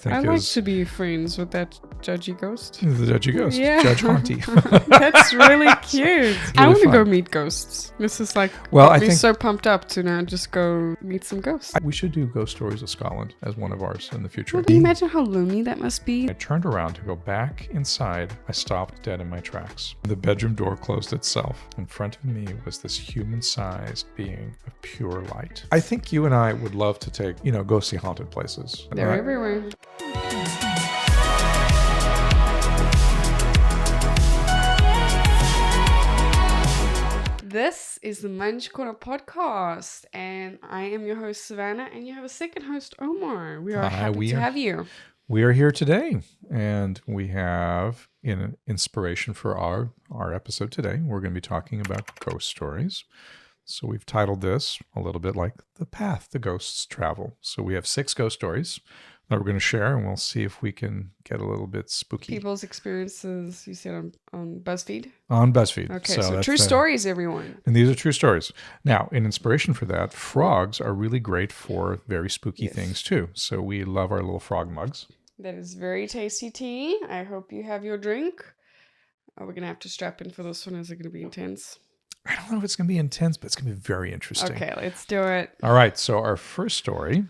I like to be friends with that judgy ghost. The judgy ghost. Yeah. Judge Haunty. That's really cute. I want to go meet ghosts. This is like, I think so pumped up to now just go meet some ghosts. We should do Ghost Stories of Scotland as one of ours in the future. Well, can you imagine how lonely that must be? I turned around to go back inside. I stopped dead in my tracks. The bedroom door closed itself. In front of me was this human-sized being of pure light. I think you and I would love to take, go see haunted places. They're everywhere. This is the Munch Corner podcast, and I am your host, Savannah, and you have a second host, Omar. We are happy to have you. We are here today, and we have an inspiration for our episode today. We're going to be talking about ghost stories. So we've titled this a little bit like The Path the Ghosts Travel. So we have 6 ghost stories that we're going to share, and we'll see if we can get a little bit spooky. People's experiences, you said on BuzzFeed? On BuzzFeed. Okay, so true stories, everyone. And these are true stories. Now, in inspiration for that, frogs are really great for very spooky things too. So we love our little frog mugs. That is very tasty tea. I hope you have your drink. We're going to have to strap in for this one. Is it going to be intense? I don't know if it's going to be intense, but it's going to be very interesting. Okay, let's do it. All right, so our first story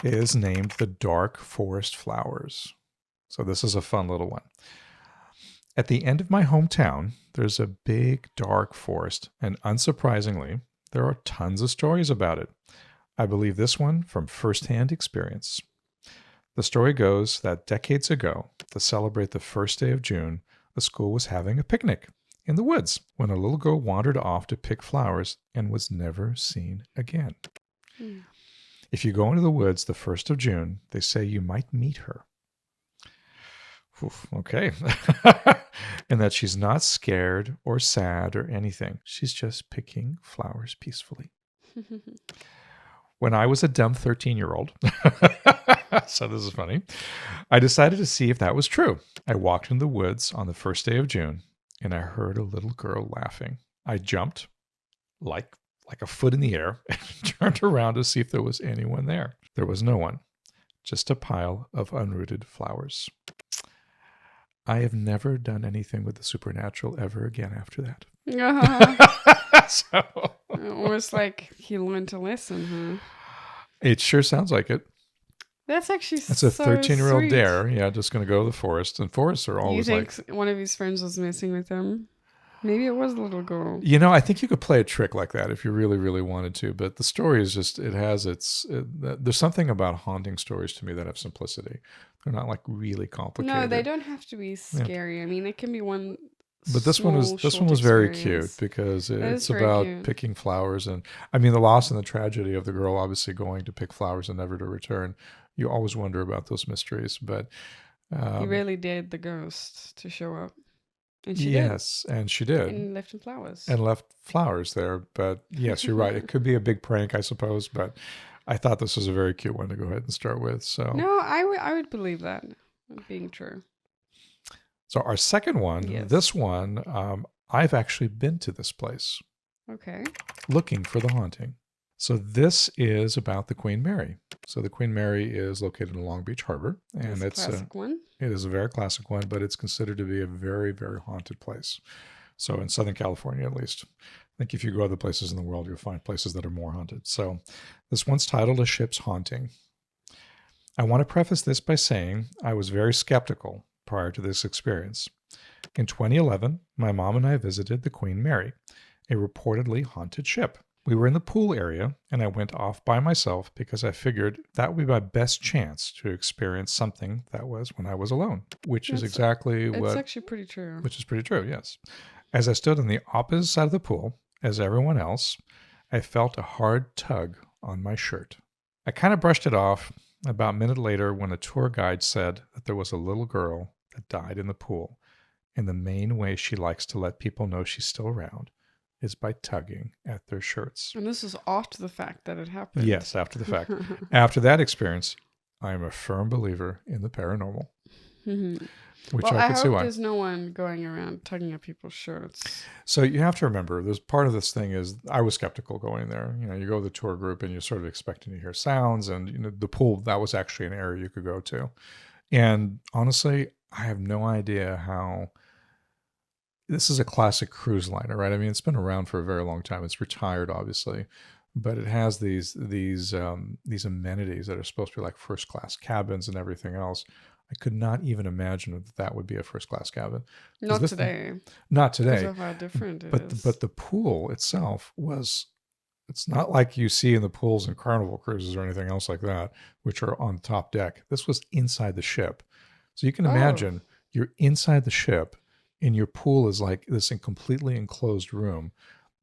is named The Dark Forest Flowers. So this is a fun little one. At the end of my hometown, there's a big dark forest, and unsurprisingly, there are tons of stories about it. I believe this one from firsthand experience. The story goes that decades ago, to celebrate the first day of June, the school was having a picnic in the woods when a little girl wandered off to pick flowers and was never seen again. If you go into the woods the 1st of June, they say you might meet her. Oof, okay. And that she's not scared or sad or anything. She's just picking flowers peacefully. When I was a dumb 13-year-old, so this is funny, I decided to see if that was true. I walked in the woods on the first day of June, and I heard a little girl laughing. I jumped like a foot in the air and turned around to see if there was anyone there. There was no one, just a pile of unrooted flowers. I have never done anything with the supernatural ever again after that. So, almost like he learned a lesson, huh? It sure sounds like it. That's actually It's a 13-year-old sweet. dare. Yeah, just going to go to the forest. And forests are always You think one of his friends was messing with him? Maybe it was a little girl. I think you could play a trick like that if you really, really wanted to. But the story is just, there's something about haunting stories to me that have simplicity. They're not like really complicated. No, they don't have to be scary. Yeah. I mean, it can be one. But this one was very cute because it's about picking flowers. And I mean, the loss and the tragedy of the girl obviously going to pick flowers and never to return. You always wonder about those mysteries. But he really dared the ghost to show up. And she and she did. And left him flowers. And left flowers there. But yes, you're right. It could be a big prank, I suppose. But I thought this was a very cute one to go ahead and start with. So no, I would believe that being true. So our second one, this one, I've actually been to this place. Okay. Looking for the haunting. So this is about the Queen Mary. So the Queen Mary is located in Long Beach Harbor. And it's a classic one. It is a very classic one, but it's considered to be a very, very haunted place. So in Southern California, at least. I think if you go other places in the world, you'll find places that are more haunted. So this one's titled A Ship's Haunting. I want to preface this by saying I was very skeptical prior to this experience. In 2011, my mom and I visited the Queen Mary, a reportedly haunted ship. We were in the pool area, and I went off by myself because I figured that would be my best chance to experience something that was when I was alone, which is exactly what... It's actually pretty true. Which is pretty true, yes. As I stood on the opposite side of the pool, as everyone else, I felt a hard tug on my shirt. I kind of brushed it off about a minute later when a tour guide said that there was a little girl that died in the pool, and the main way she likes to let people know she's still around is by tugging at their shirts. And this is after the fact that it happened. Yes, after the fact. After that experience, I am a firm believer in the paranormal. Mm-hmm. Which well, I could see why. There's no one going around tugging at people's shirts. So you have to remember, there's part of this thing is I was skeptical going there. You know, you go to the tour group and you're sort of expecting to hear sounds, and you know, the pool, that was actually an area you could go to. And honestly, I have no idea how. This is a classic cruise liner, right? I mean, it's been around for a very long time. It's retired, obviously, but it has these amenities that are supposed to be like first class cabins and everything else. I could not even imagine that that would be a first class cabin. Not today. Not today. Because of how different it is. But the pool itself was. It's not like you see in the pools in Carnival cruises or anything else like that, which are on top deck. This was inside the ship, so you can imagine you're inside the ship. And your pool is like this completely enclosed room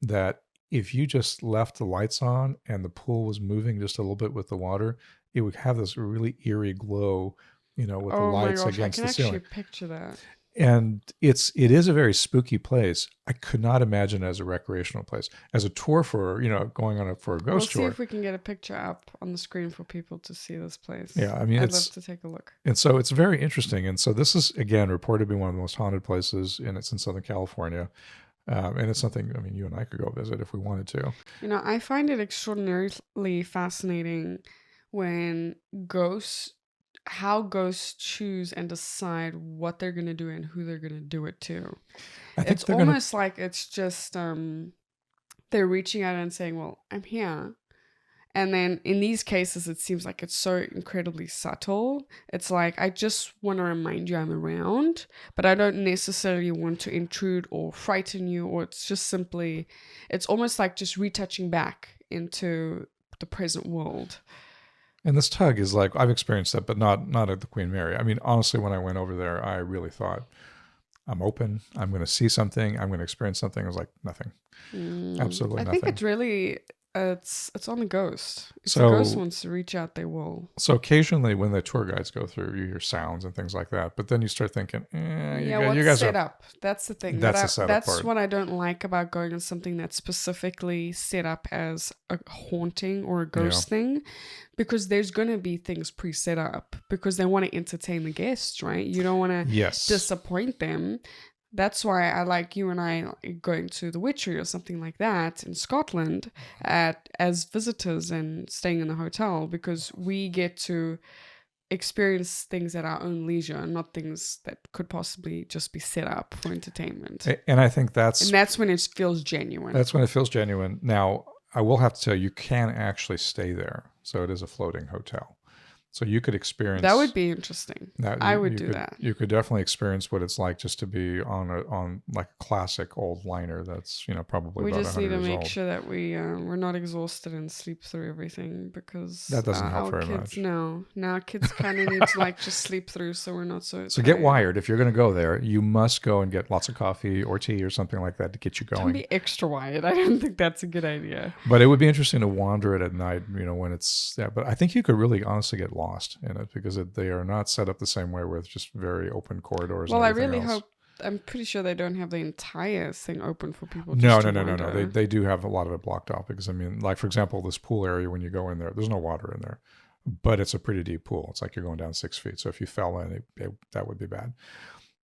that if you just left the lights on and the pool was moving just a little bit with the water, it would have this really eerie glow, you know, with the lights against the ceiling. I can actually picture that. And it is a very spooky place. I could not imagine it as a recreational place. As a tour for, you know, going on for a ghost tour. We'll see if we can get a picture up on the screen for people to see this place. Yeah, I mean, I'd love to take a look. And so it's very interesting. And so this is, again, reported to be one of the most haunted places, and it's in Southern California. And it's something, I mean, you and I could go visit if we wanted to. You know, I find it extraordinarily fascinating when how ghosts choose and decide what they're going to do and who they're going to do it to. It's almost like it's just they're reaching out and saying, well, I'm here. And then in these cases, it seems like it's so incredibly subtle. It's like, I just want to remind you I'm around, but I don't necessarily want to intrude or frighten you, or it's just simply, it's almost like just retouching back into the present world. And this tug is like, I've experienced that, but not at the Queen Mary. I mean, honestly, when I went over there, I really thought, I'm open. I'm going to see something. I'm going to experience something. I was like, nothing. Absolutely nothing. I think it's really, it's on the ghost. If the ghost wants to reach out, they will. So occasionally when the tour guides go through, you hear sounds and things like that. But then you start thinking, you guys set up? That's the thing. That's the setup part. That's what I don't like about going on something that's specifically set up as a haunting or a ghost thing. Because there's going to be things pre-set up because they want to entertain the guests, right? You don't want to disappoint them. That's why I like you and I going to the Witchery or something like that in Scotland as visitors and staying in the hotel, because we get to experience things at our own leisure and not things that could possibly just be set up for entertainment. And I think that's when it feels genuine. That's when it feels genuine. Now, I will have to tell you can actually stay there. So it is a floating hotel. So you could experience... That would be interesting. I would do that. You could definitely experience what it's like just to be on like a classic old liner that's, probably about 100 years old. We just need to make sure that we're not exhausted and sleep through everything, because... That doesn't help very much. No. Now kids kind of need to just sleep through so we're not so So get wired. If you're going to go there, you must go and get lots of coffee or tea or something like that to get you going. Don't be extra wired. I don't think that's a good idea. But it would be interesting to wander it at night, when it's... Yeah, but I think you could really honestly get lost in it, because they are not set up the same way with just very open corridors. Well, I really hope. I'm pretty sure they don't have the entire thing open for people. No. They do have a lot of it blocked off, because like for example, this pool area, when you go in there's no water in there, but it's a pretty deep pool. It's like you're going down 6 feet. So if you fell in, that would be bad.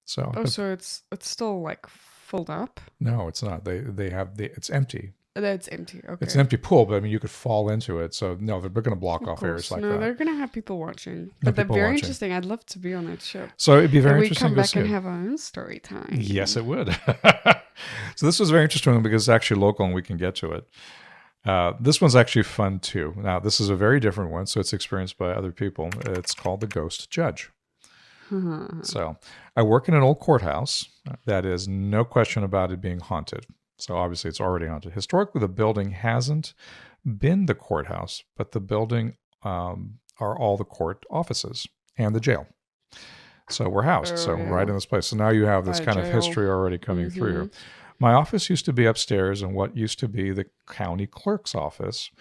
So so it's still like filled up? No, it's not. It's empty. That's empty. Okay. It's an empty pool, but I mean, you could fall into it. So no, they're going to block off areas like that. No, they're going to have people watching. But they're very interesting. I'd love to be on that show. So it'd be very interesting. We come back and have our own story time. Yes, it would. So this was very interesting because it's actually local and we can get to it. This one's actually fun too. Now, this is a very different one, so it's experienced by other people. It's called the Ghost Judge. So I work in an old courthouse. That is no question about it being haunted. So obviously it's already haunted. Historically, the building hasn't been the courthouse, but the building are all the court offices and the jail. So we're housed, right in this place. So now you have this kind of history already coming through. My office used to be upstairs in what used to be the county clerk's office.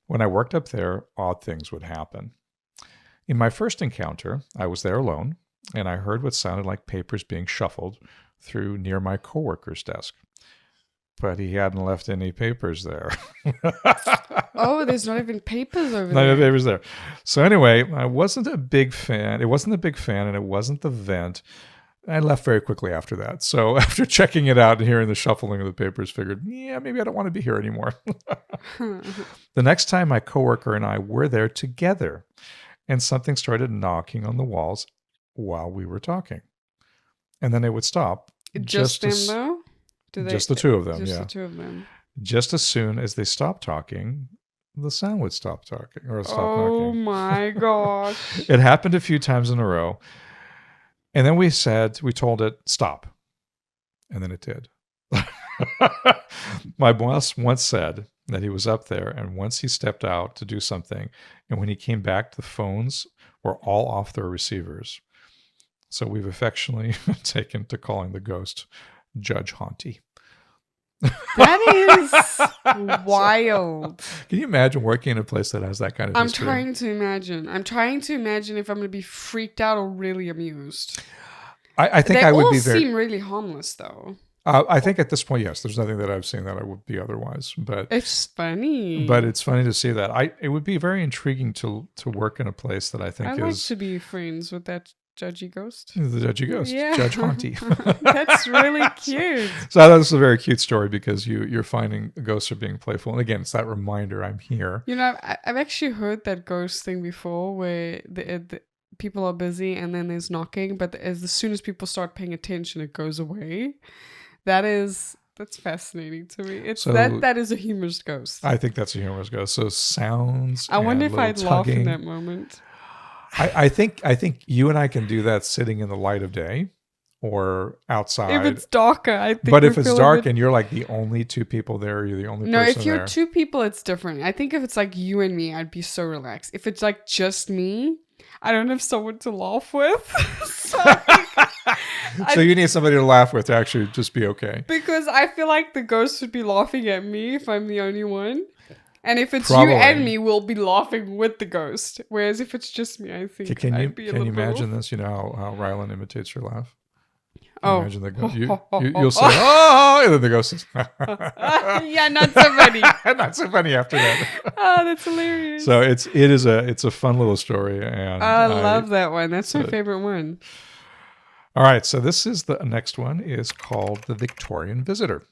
When I worked up there, odd things would happen. In my first encounter, I was there alone, and I heard what sounded like papers being shuffled through near my coworker's desk. but he hadn't left any papers there. Oh, there's not even papers over No there. papers there. So anyway, I wasn't a big fan. It wasn't the big fan, and it wasn't the vent. I left very quickly after that. So after checking it out and hearing the shuffling of the papers, figured, yeah, maybe I don't want to be here anymore. The next time, my coworker and I were there together, and something started knocking on the walls while we were talking. And then it would stop. Just them, though? Just the two of them, just yeah. the two of them. Just as soon as they stopped talking, the sound would stop talking or stop Oh knocking. my gosh. It happened a few times in a row. And then we told it, stop. And then it did. My boss once said that he was up there, and once he stepped out to do something, and when he came back, the phones were all off their receivers. So we've affectionately taken to calling the ghost Judge Haunty. That is wild. Can you imagine working in a place that has that kind of history? I'm trying to imagine if I'm going to be freaked out or really amused. I think they I would all be very... seem really harmless, though. I think at this point, yes. There's nothing that I've seen that I would be otherwise. But it's funny. But it's funny to see that. It would be very intriguing to work in a place that I think I'd is... like to be friends with that judgy ghost. The judgy ghost. Yeah. Judge Haunty. That's really cute. So that was a very cute story because you're finding ghosts are being playful. And again, it's that reminder I'm here. You know, I've actually heard that ghost thing before where the people are busy and then there's knocking, but as soon as people start paying attention, it goes away. That's fascinating to me. That is a humorous ghost. I think that's a humorous ghost. So sounds. I wonder if I'd laugh in tugging. that moment. I think you and I can do that sitting in the light of day or outside. If it's darker, I think. But if it's dark and you're like the only two people there, you're the only person there. No, if you're two people, it's different. I think if it's like you and me, I'd be so relaxed. If it's like just me, I don't have someone to laugh with. So you need somebody to laugh with to actually just be okay. Because I feel like the ghost would be laughing at me if I'm the only one. And if it's Probably. you and me, we'll be laughing with the ghost. Whereas if it's just me, I think I'd be a little Can you imagine bit this? You know how Rylan imitates her laugh? Oh. Imagine the ghost. You'll say, oh, and then the ghost says, yeah, not so funny. Not so funny after that. Oh, that's hilarious. So it's a fun little story. And I love that one. That's my favorite one. All right. So this is the next one is called The Victorian Visitor.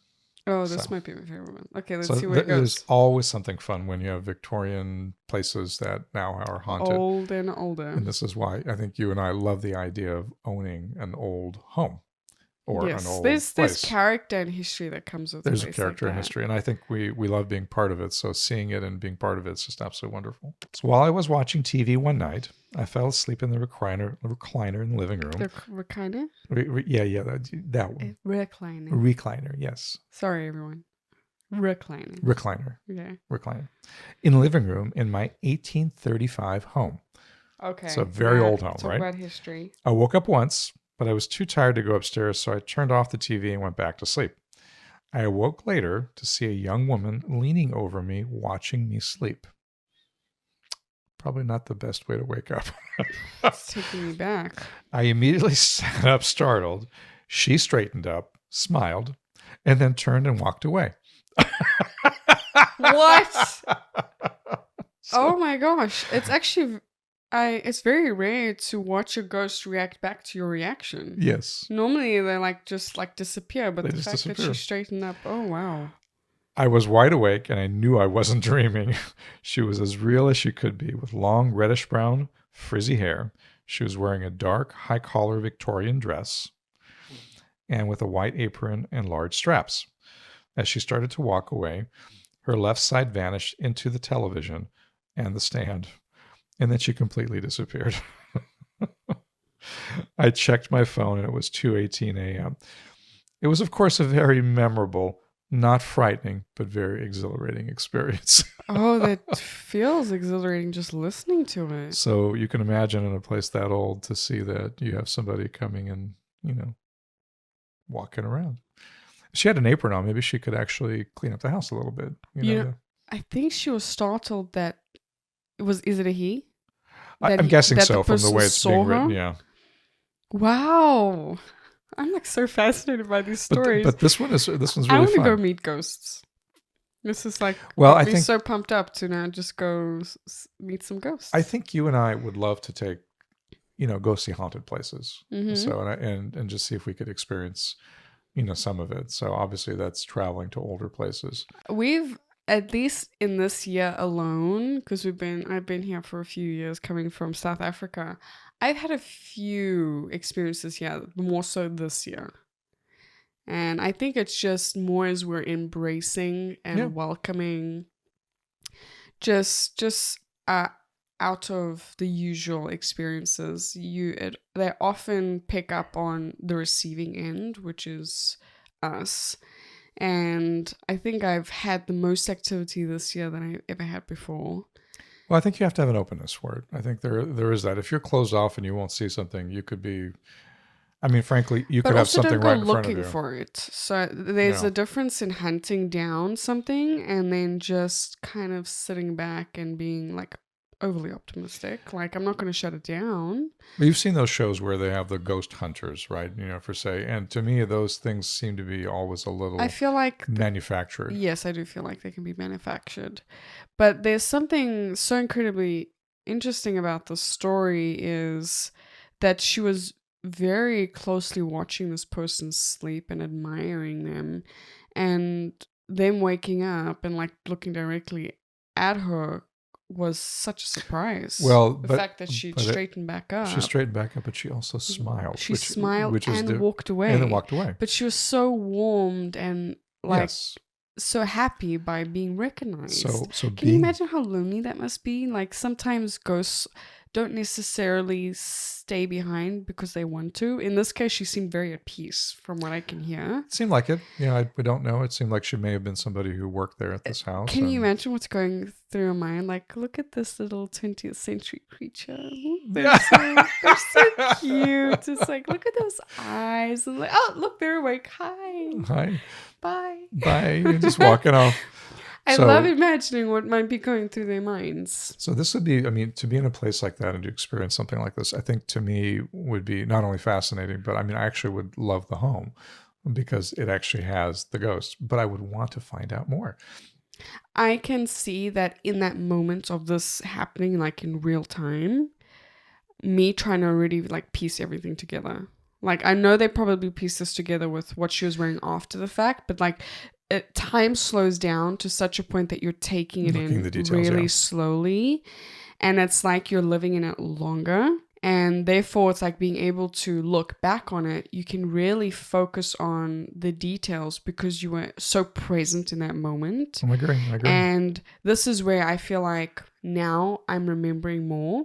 Oh, this might be my favorite one. Okay, let's see where it goes. There's always something fun when you have Victorian places that now are haunted. Old and older. And this is why I think you and I love the idea of owning an old home or an old place. There's character and history that comes with There's a a character like and history. And I think we love being part of it. So seeing it and being part of it is just absolutely wonderful. So while I was watching TV one night, I fell asleep in the recliner in the living room. The recliner? Yeah, that one. Recliner. Recliner, yes. Sorry, everyone. Recliner. Recliner. Okay. Recliner. In the living room in my 1835 home. Okay. So a very old home, talk right? about history. I woke up once, but I was too tired to go upstairs, so I turned off the TV and went back to sleep. I awoke later to see a young woman leaning over me, watching me sleep. Probably not the best way to wake up. It's taking me back. I immediately sat up, startled. She straightened up, smiled, and then turned and walked away. What? Oh my gosh. It's actually... it's very rare to watch a ghost react back to your reaction. Yes. Normally they just disappear, but They the just fact disappear. that she straightened up, oh wow. I was wide awake and I knew I wasn't dreaming. She was as real as she could be, with long reddish brown frizzy hair. She was wearing a dark high collar Victorian dress and with a white apron and large straps. As she started to walk away, her left side vanished into the television and the stand. And then she completely disappeared. I checked my phone and it was 2:18 a.m. It was, of course, a very memorable, not frightening, but very exhilarating experience. Oh, that feels exhilarating just listening to it. So you can imagine in a place that old to see that you have somebody coming and, walking around. If she had an apron on, maybe she could actually clean up the house a little bit. I think she was startled that is it a he? I'm guessing that so the from the way person it's being saw written. her? Yeah. Wow. I'm like so fascinated by these But stories. but this one's I really want to fun. go meet ghosts. This is like Well, got I me think so pumped up to now just go meet some ghosts. I think you and I would love to take, go see haunted places. Mm-hmm. So and just see if we could experience, some of it. So obviously that's traveling to older places. We've at least in this year alone, because I've been here for a few years, coming from South Africa. I've had a few experiences here, more so this year. And I think it's just more as we're embracing and Yeah. welcoming just out of the usual experiences. They often pick up on the receiving end, which is us. And I think I've had the most activity this year than I ever had before. Well, I think you have to have an openness for it. I think there is that. If you're closed off and you won't see something, you could be. I mean, frankly, you But could have also something don't go right in front of looking you. for it. So there's a difference in hunting down something and then just kind of sitting back and being like overly optimistic. Like, I'm not going to shut it down. But you've seen those shows where they have the ghost hunters, right? For say, and to me, those things seem to be always a little. I feel like manufactured. Yes, I do feel like they can be manufactured. But there's something so incredibly interesting about the story is that she was very closely watching this person sleep and admiring them, and them waking up and like looking directly at her was such a surprise. Well, the fact that she'd straightened back up. She straightened back up, but she also smiled. She smiled and walked away. And then walked away. But she was so warmed and like so happy by being recognized. So can you imagine how lonely that must be? Like sometimes ghosts don't necessarily stay behind because they want to. In this case, she seemed very at peace from what I can hear. It seemed like it. We don't know. It seemed like she may have been somebody who worked there at this house. Can you imagine what's going through her mind? Like, look at this little 20th century creature. They're so cute. It's like, look at those eyes. And like, oh, look, they're awake. Hi. Bye. You're just walking off. I love imagining what might be going through their minds. So this would be, to be in a place like that and to experience something like this, I think to me would be not only fascinating, but I actually would love the home because it actually has the ghost, but I would want to find out more. I can see that in that moment of this happening, like in real time, me trying to really like piece everything together. Like, I know they probably pieced this together with what she was wearing after the fact, but like, time slows down to such a point that you're taking it in the details, really slowly, and it's like you're living in it longer, and therefore it's like being able to look back on it. You can really focus on the details because you were so present in that moment. I agree. And this is where I feel like now I'm remembering more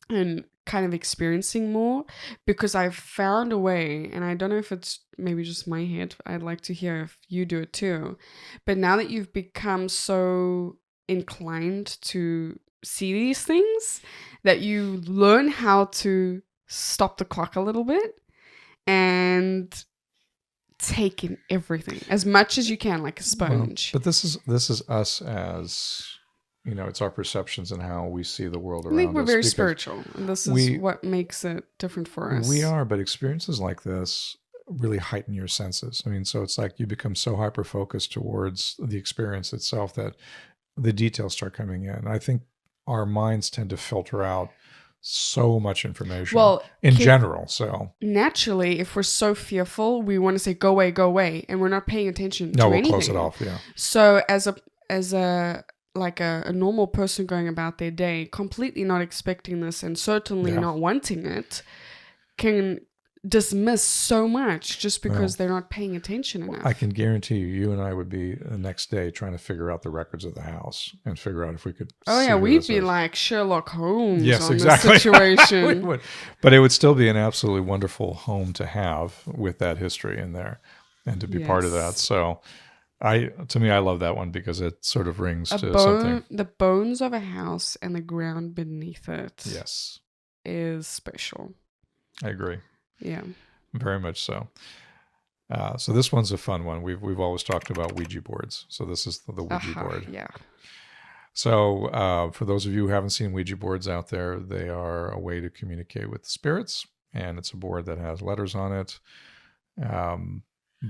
and kind of experiencing more because I've found a way, and I don't know if it's maybe just my head. I'd like to hear if you do it too. But now that you've become so inclined to see these things, that you learn how to stop the clock a little bit and take in everything as much as you can, like a sponge. But this is us as it's our perceptions and how we see the world around us. I think we're very spiritual, and this is what makes it different for us. We are, but experiences like this really heighten your senses. So it's like you become so hyper-focused towards the experience itself that the details start coming in. I think our minds tend to filter out so much information in general. So naturally, if we're so fearful, we want to say, go away, and we're not paying attention to anything. No, we'll close it off, yeah. So as a normal person going about their day, completely not expecting this and certainly not wanting it, can dismiss so much just because they're not paying attention enough. I can guarantee you and I would be the next day trying to figure out the records of the house and figure out if we could. We'd be like Sherlock Holmes on exactly. this situation. We would. But it would still be an absolutely wonderful home to have with that history in there and to be part of that. So to me, I love that one because it sort of rings to something. The bones of a house and the ground beneath it. Yes. Is special. I agree. Yeah. Very much so. So this one's a fun one. We've always talked about Ouija boards. So this is the Ouija board. Yeah. So for those of you who haven't seen Ouija boards out there, they are a way to communicate with spirits. And it's a board that has letters on it.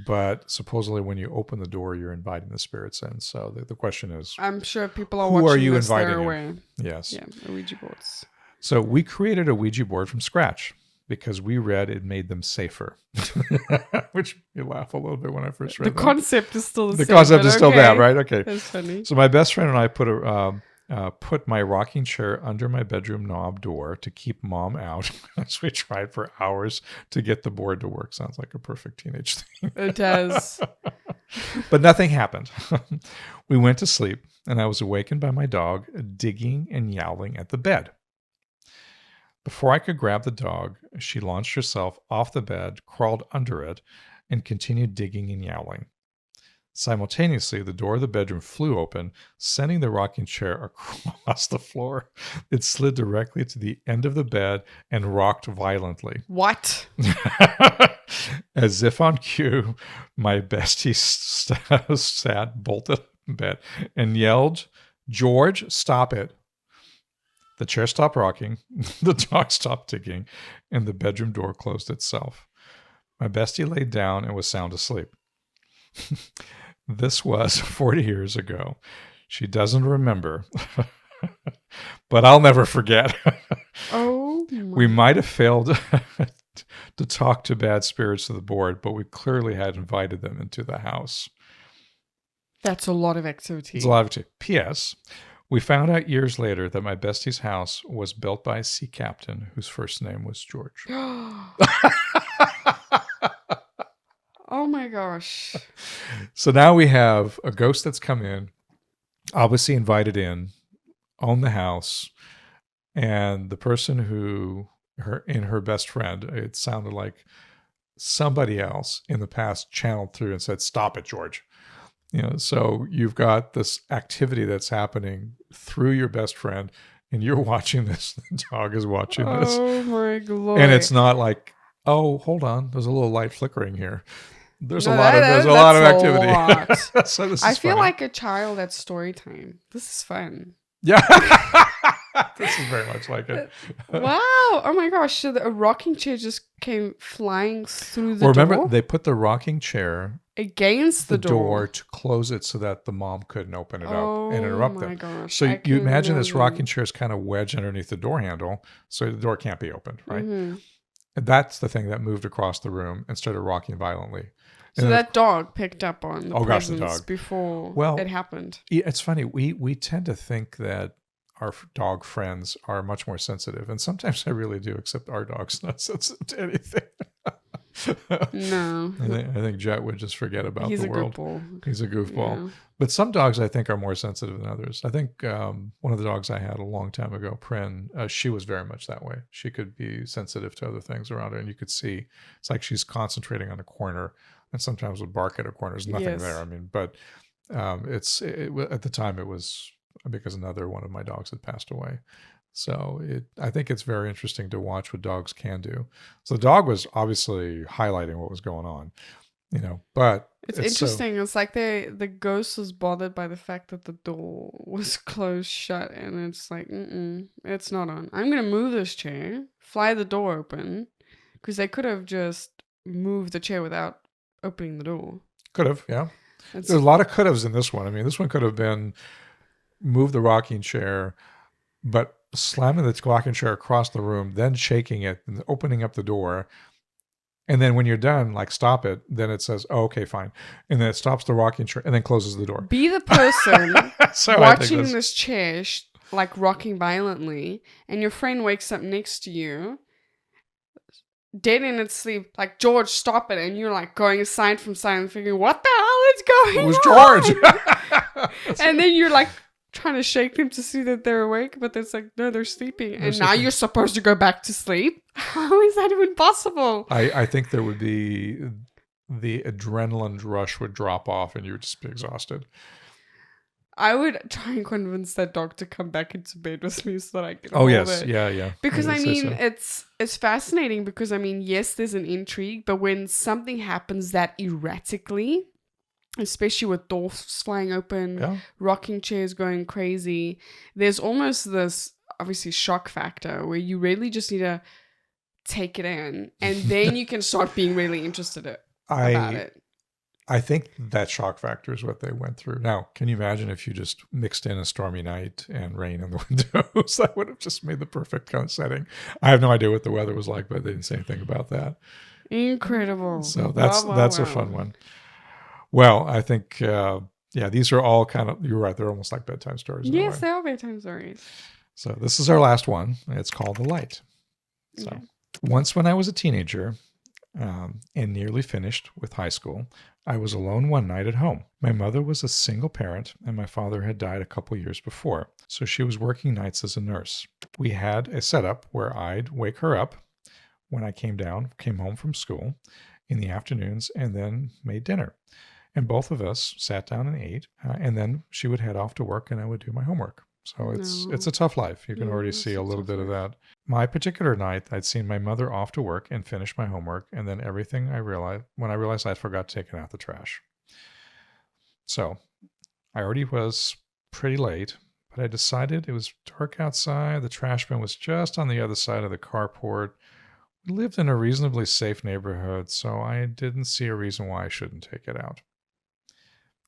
But supposedly when you open the door, you're inviting the spirits in. So the question is, I'm sure people are who watching are you this. They're inviting in? aware. Yes. Yeah, Ouija boards. So we created a Ouija board from scratch because we read it made them safer, which you laugh a little bit when I first read The that. concept is still The same. concept but is still okay. bad, right? Okay. That's funny. So my best friend and I put my rocking chair under my bedroom knob door to keep mom out as we tried for hours to get the board to work. Sounds like a perfect teenage thing. It does. But nothing happened. We went to sleep and I was awakened by my dog digging and yowling at the bed. Before I could grab the dog, she launched herself off the bed, crawled under it, and continued digging and yowling. Simultaneously, the door of the bedroom flew open, sending the rocking chair across the floor. It slid directly to the end of the bed and rocked violently. What? As if on cue, my bestie sat bolted in bed and yelled, "George, stop it." The chair stopped rocking, the dog stopped digging, and the bedroom door closed itself. My bestie laid down and was sound asleep. This was 40 years ago. She doesn't remember, but I'll never forget. Oh, We might have failed to talk to bad spirits to the board, but we clearly had invited them into the house. that's a lot of activity. It's a lot of activity. P.S. We found out years later that my bestie's house was built by a sea captain whose first name was George. Oh my gosh. So now we have a ghost that's come in, obviously invited in, owned the house, and the person who, her best friend, it sounded like somebody else in the past channeled through and said, "Stop it, George." So you've got this activity that's happening through your best friend, and you're watching this. The dog is watching this. Oh my glory. And it's not like, oh, hold on, there's a little light flickering here. There's No, a lot of activity. So this is I feel funny. like a child at story time. This is fun. Yeah. This is very much like it. Wow. Oh my gosh. So a rocking chair just came flying through the Well, door? remember, they put the rocking chair Against the door. to close it so that the mom couldn't open it Oh up and interrupt my them. gosh. So I you can imagine this imagine. rocking chair is kind of wedged underneath the door handle, so the door can't be opened, right? Mhm. And that's the thing that moved across the room and started rocking violently. So And then, that dog picked up on the Oh gosh, the presence dog. before Well, it happened. yeah, it's funny. We tend to think that our dog friends are much more sensitive, and sometimes I really do. Except our dog's not sensitive to anything. No. I think Jet would just forget about He's the a world. goofball. He's a goofball. Yeah. But some dogs I think are more sensitive than others. I think one of the dogs I had a long time ago, Prin, she was very much that way. She could be sensitive to other things around her, and you could see it's like she's concentrating on a corner, and sometimes would bark at a corner. There's nothing Yes. there. I mean, but at the time it was because another one of my dogs had passed away. So I think it's very interesting to watch what dogs can do. So the dog was obviously highlighting what was going on, but It's so- interesting. It's like the ghost was bothered by the fact that the door was closed shut, and it's like, it's not on. I'm gonna move this chair, fly the door open, because they could have just moved the chair without opening the door. Could have, yeah. It's, There's a lot of could haves in this one. I mean, this one could have been move the rocking chair, but slamming the rocking chair across the room, then shaking it and opening up the door. And then when you're done, like stop it, then it says, "Oh, okay, fine." And then it stops the rocking chair and then closes the door. be the person So watching this chair like rocking violently, and your friend wakes up next to you, dead in its sleep, like, "George, stop it!" And you're like going side from side and thinking, "What the hell is going on?" It was George. And then you're like trying to shake them to see that they're awake, but it's like, no, they're sleeping. And now sleeping. you're supposed to go back to sleep. How is that even possible? I think there would be the adrenaline rush would drop off and you would just be exhausted. I would try and convince that dog to come back into bed with me so that I can Oh hold yes, it. yeah. Because would I say mean, so. it's fascinating because I mean, yes, there's an intrigue, but when something happens that erratically, especially with doors flying open, Yeah. rocking chairs going crazy, there's almost this obviously shock factor where you really just need to take it in, and then you can start being really interested in it. about it. I think that shock factor is what they went through. Now, can you imagine if you just mixed in a stormy night and rain in the windows? That would have just made the perfect kind of setting. I have no idea what the weather was like, but they didn't say anything about that. Incredible. So that's a fun one. Well, I think these are all kind of, you're right, they're almost like bedtime stories. Yes, they are bedtime stories. So this is our last one. It's called The Light. So Okay. once when I was a teenager and nearly finished with high school, I was alone one night at home. My mother was a single parent and my father had died a couple years before, so she was working nights as a nurse. We had a setup where I'd wake her up when I came home from school in the afternoons, and then made dinner. And both of us sat down and ate, and then she would head off to work and I would do my homework. So it's a tough life. You can already see a little bit of that. My particular night, I'd seen my mother off to work and finish my homework, and then when I realized I forgot taking out the trash. So I already was pretty late, but I decided it was dark outside. The trash bin was just on the other side of the carport. We lived in a reasonably safe neighborhood, so I didn't see a reason why I shouldn't take it out.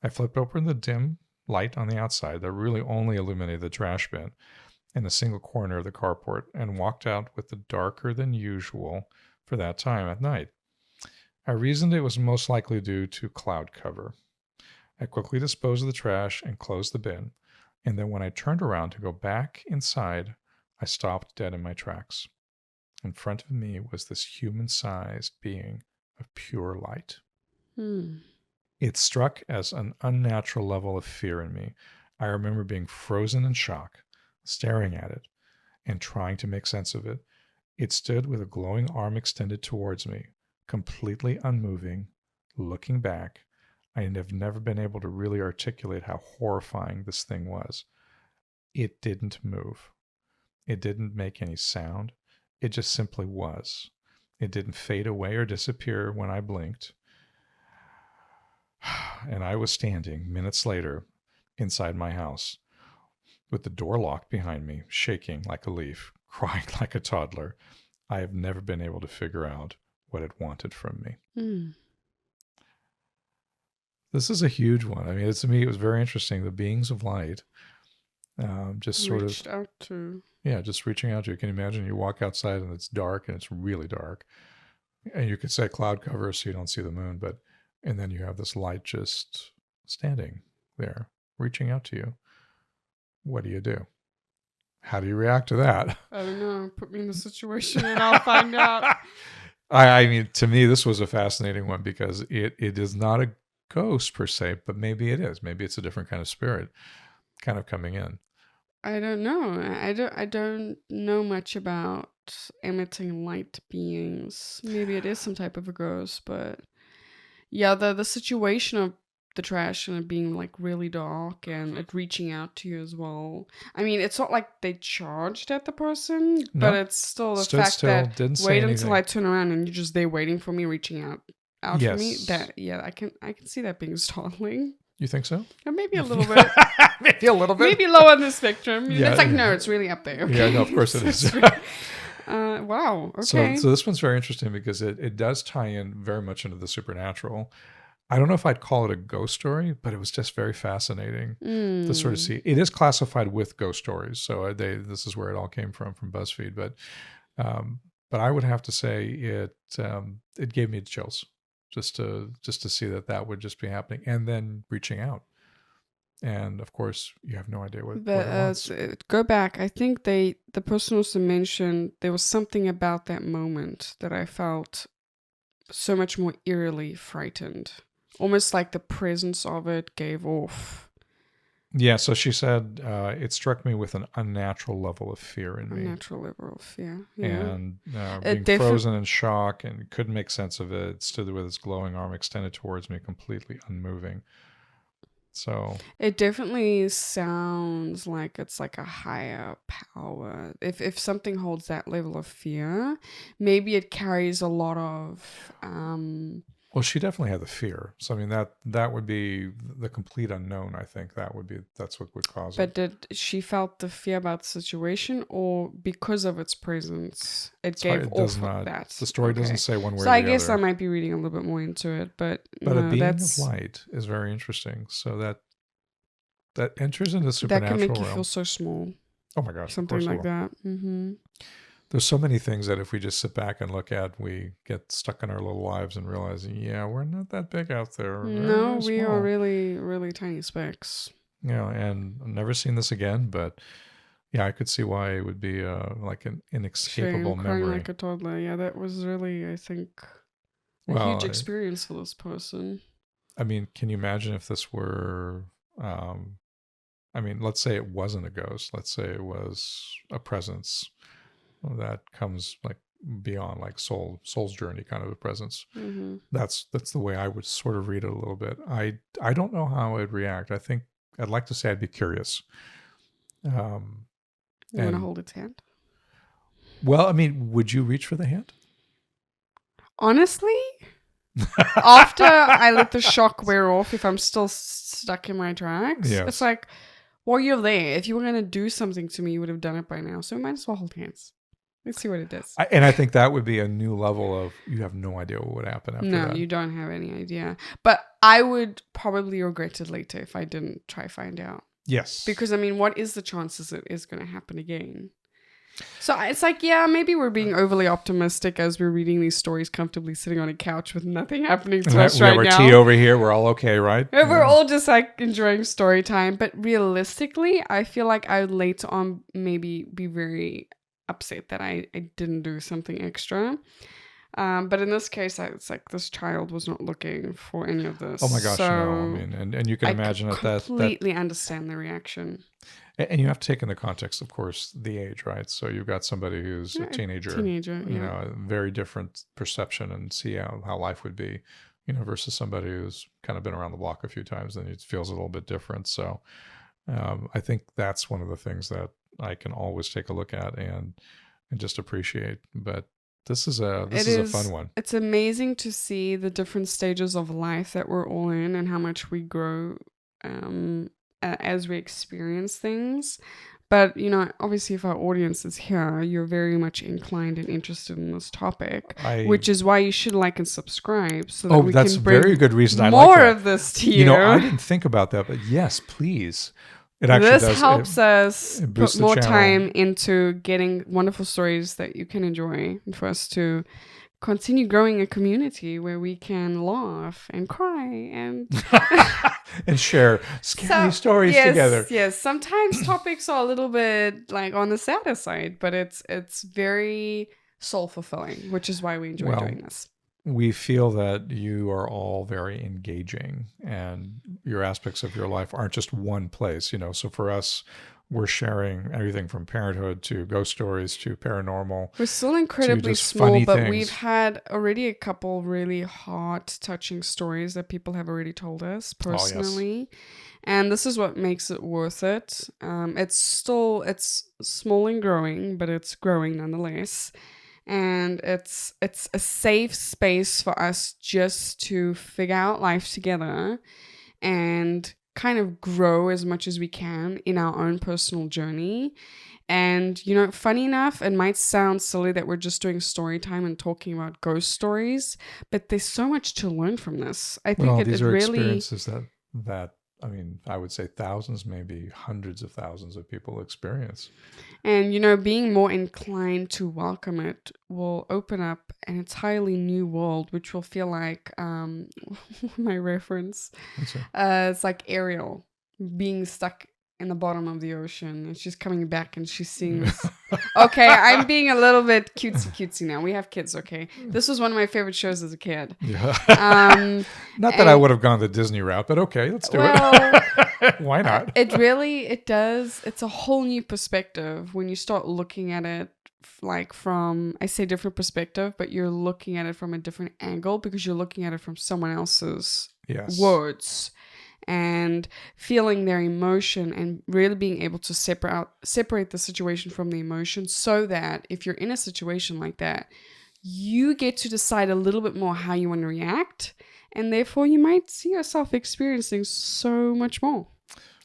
I flipped open the dim light on the outside that really only illuminated the trash bin in a single corner of the carport and walked out with the darker than usual for that time at night. I reasoned it was most likely due to cloud cover. I quickly disposed of the trash and closed the bin, and then when I turned around to go back inside, I stopped dead in my tracks. In front of me was this human-sized being of pure light. It struck as an unnatural level of fear in me. I remember being frozen in shock, staring at it, and trying to make sense of it. It stood with a glowing arm extended towards me, completely unmoving, looking back. I have never been able to really articulate how horrifying this thing was. It didn't move. It didn't make any sound. It just simply was. It didn't fade away or disappear when I blinked. And I was standing minutes later inside my house with the door locked behind me, shaking like a leaf, crying like a toddler. I have never been able to figure out what it wanted from me. This is a huge one. I mean, to me, it was very interesting. The beings of light just sort of reached out to. Yeah, just reaching out to you. Can you imagine you walk outside and it's dark and it's really dark. And you could say cloud cover so you don't see the moon, and then you have this light just standing there, reaching out to you. What do you do? How do you react to that? I don't know. Put me in the situation and I'll find out. I mean, to me, this was a fascinating one because it is not a ghost per se, but maybe it is. Maybe it's a different kind of spirit kind of coming in. I don't know. I don't know much about emitting light beings. Maybe it is some type of a ghost, but yeah, the situation of the trash and it being like really dark and it reaching out to you as well. I mean, it's not like they charged at the person, but it's still the fact that didn't say wait anything. until I turn around and you're just there waiting for me, reaching out for me. Yes. That I can see that being startling. You think so? Or maybe a little bit. Maybe a little bit. Maybe low on the spectrum. Yeah, it's like, no, it's really up there. Okay? Yeah, no, of course it is. Wow. Okay. So this one's very interesting because it does tie in very much into the supernatural. I don't know if I'd call it a ghost story, but it was just very fascinating to sort of see. It is classified with ghost stories, so this is where it all came from BuzzFeed. But I would have to say it gave me chills just to see that would just be happening, and then reaching out. And of course, you have no idea what it wants. Go back. I think the person also mentioned there was something about that moment that I felt so much more eerily frightened. Almost like the presence of it gave off. Yeah, so she said, it struck me with an unnatural level of fear in me. Unnatural level of fear. Yeah. And being frozen in shock and couldn't make sense of it. It stood with its glowing arm extended towards me, completely unmoving. So it definitely sounds like it's like a higher power. If something holds that level of fear, maybe it carries a lot of Well, she definitely had the fear. So I mean that would be the complete unknown. I think that's what would cause But it. did she felt the fear about the situation, or because of its presence, it Sorry, gave it does off not. that? The story doesn't Okay. say one way So or I the guess I other. might be reading a little bit more into it, but But a no, being of light is very interesting. So that enters into the that can make supernatural you feel realm. so small, Oh my gosh, of something course it like will. that. Mm-hmm. There's so many things that if we just sit back and look at, we get stuck in our little lives and realize, yeah, we're not that big out there. We're very, No, very we are small. really, really tiny specks. You know, and I've never seen this again, but yeah, I could see why it would be like an Shame, inescapable crying memory. like a toddler. Yeah, that was really, I think, a huge Well, experience for this person. I mean, can you imagine if this were, um, I mean, let's say it wasn't a ghost. Let's say it was a presence that comes like beyond like soul's journey kind of a presence. Mm-hmm. That's the way I would sort of read it a little bit. I don't know how I'd react. I think I'd like to say I'd be curious. Um, You want to and hold its hand? well, I mean, would you reach for the hand? Honestly, after I let the shock wear off, if I'm still stuck in my tracks, Yes. it's like, well, you're there. If you were going to do something to me, you would have done it by now. So we might as well hold hands. Let's see what it does. And I think that would be a new level of you have no idea what would happen after No, that. you don't have any idea. But I would probably regret it later if I didn't try find out. Yes. Because, I mean, what is the chances it is going to happen again? So it's like, yeah, maybe we're being overly optimistic as we're reading these stories comfortably sitting on a couch with nothing happening to us we right have our now. tea over here. We're all okay, right? We're all just like enjoying story time. But realistically, I feel like I would later on maybe be very upset that I didn't do something extra. But in this case, it's like this child was not looking for any of this. Oh my gosh, so no. I mean, and you can imagine that completely understand the reaction. And you have to take into context, of course, the age, right? So you've got somebody who's a teenager, you know, a very different perception and see how life would be, you know, versus somebody who's kind of been around the block a few times and it feels a little bit different. So I think that's one of the things that I can always take a look at and just appreciate. But this is a fun one. It's amazing to see the different stages of life that we're all in and how much we grow as we experience things. But, you know, obviously if our audience is here, you're very much inclined and interested in this topic, which is why you should like and subscribe so that we that's can bring very good reason. more I like of this to you. You know, I didn't think about that, but yes, please. It actually this helps us put more time into getting wonderful stories that you can enjoy and for us to continue growing a community where we can laugh and cry and and share scary stories together. Yes, sometimes topics are a little bit like on the sadder side, but it's very soul fulfilling, which is why we enjoy doing this. We feel that you are all very engaging and your aspects of your life aren't just one place, you know. So for us, we're sharing everything from parenthood to ghost stories to paranormal. We're still incredibly small, but we've had already a couple really heart touching stories that people have already told us personally. Oh, yes. And this is what makes it worth it. It's small and growing, but it's growing nonetheless. And it's a safe space for us just to figure out life together and kind of grow as much as we can in our own personal journey. And, you know, funny enough, it might sound silly that we're just doing story time and talking about ghost stories, but there's so much to learn from this. I think these are experiences that I mean, I would say thousands, maybe hundreds of thousands of people experience. And, you know, being more inclined to welcome it will open up an entirely new world, which will feel like my reference. It's like Ariel being stuck in the bottom of the ocean and she's coming back and she's seeing this. Okay, I'm being a little bit cutesy now. We have kids, okay? This was one of my favorite shows as a kid. Yeah. Not that I would have gone the Disney route, but okay, let's do it. Why not? It does. It's a whole new perspective when you start looking at it like from, I say different perspective, but you're looking at it from a different angle because you're looking at it from someone else's words. And feeling their emotion and really being able to separate the situation from the emotion so that if you're in a situation like that, you get to decide a little bit more how you want to react and therefore you might see yourself experiencing so much more.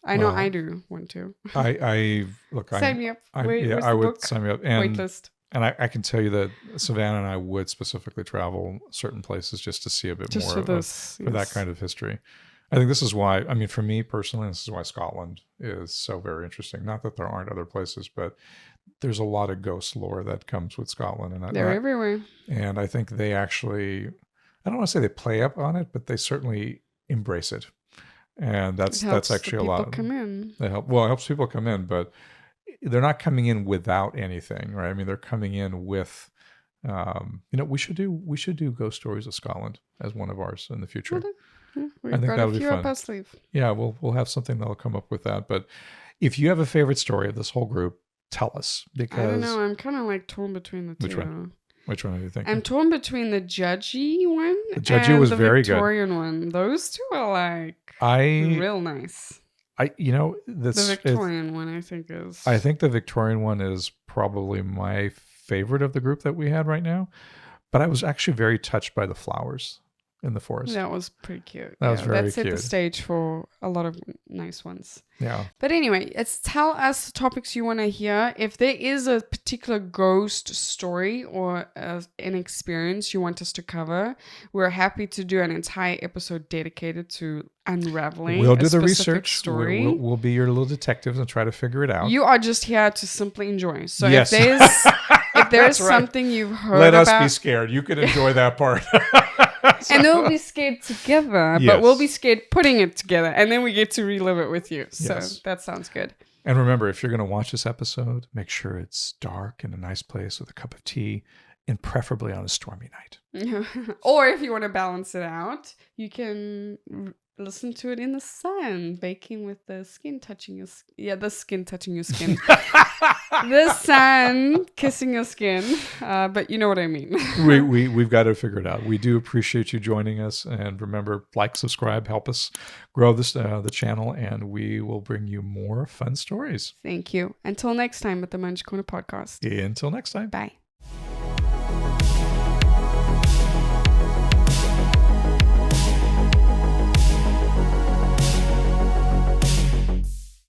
I know I do want to. I Sign me up. I Where's I the would book? sign me up. And Waitlist. And I can tell you that Savannah and I would specifically travel certain places just to see a bit Just more for this. for that kind of history. I think this is why, I mean, for me personally, this is why Scotland is so very interesting. Not that there aren't other places, but there's a lot of ghost lore that comes with Scotland. And They're everywhere. And I think they actually, I don't want to say they play up on it, but they certainly embrace it. And that's actually a lot. People come in. It helps people come in, but they're not coming in without anything, right? I mean, they're coming in with, we should do ghost stories of Scotland as one of ours in the future. We've got a few up our sleeve. Yeah, we'll have something that'll come up with that. But if you have a favorite story of this whole group, tell us, because I don't know. I'm kind of like torn between the two. Which one are you thinking? I'm torn between the judgy one the judgy was the very Victorian one. Those two are like real nice. The Victorian one, I think, is. I think the Victorian one is probably my favorite of the group that we had right now. But I was actually very touched by the flowers in the forest. That was pretty cute. That was very cute. That set cute. the stage for a lot of nice ones. Yeah. But anyway, tell us the topics you want to hear. If there is a particular ghost story or an experience you want us to cover, we're happy to do an entire episode dedicated to unraveling. We'll do the research. Story. We'll be your little detectives and try to figure it out. You are just here to simply enjoy. So yes. if there's something you've heard Let about, us be scared. You can enjoy that part. And we'll be scared together, but we'll be scared putting it together, and then we get to relive it with you. So that sounds good. And remember, if you're going to watch this episode, make sure it's dark in a nice place with a cup of tea, and preferably on a stormy night. Or if you want to balance it out, you can listen to it in the sun, baking with the skin touching your skin. Yeah, the skin touching your skin. The sun kissing your skin. But you know what I mean. We've got to figure it out. We do appreciate you joining us. And remember, like, subscribe, help us grow this the channel, and we will bring you more fun stories. Thank you. Until next time at the Munch Corner Podcast. Until next time. Bye.